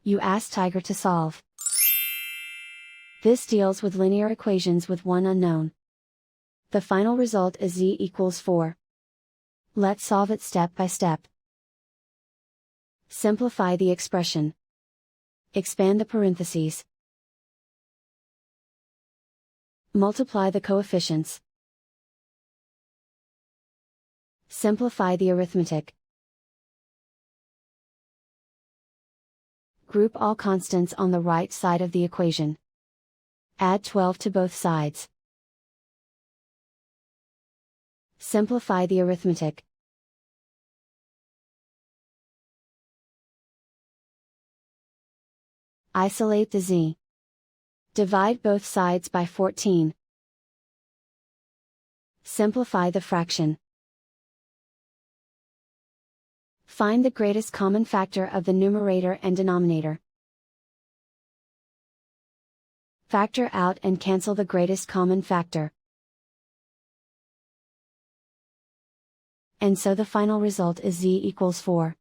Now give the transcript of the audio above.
You ask Tiger to solve. This deals with linear equations with one unknown. The final result is z equals 4. Let's solve it step by step. Simplify the expression. Expand the parentheses. Multiply the coefficients. Simplify the arithmetic. Group all constants on the right side of the equation. Add 12 to both sides. Simplify the arithmetic. Isolate the z. Divide both sides by 14. Simplify the fraction. Find the greatest common factor of the numerator and denominator. Factor out and cancel the greatest common factor. And so the final result is z equals 4.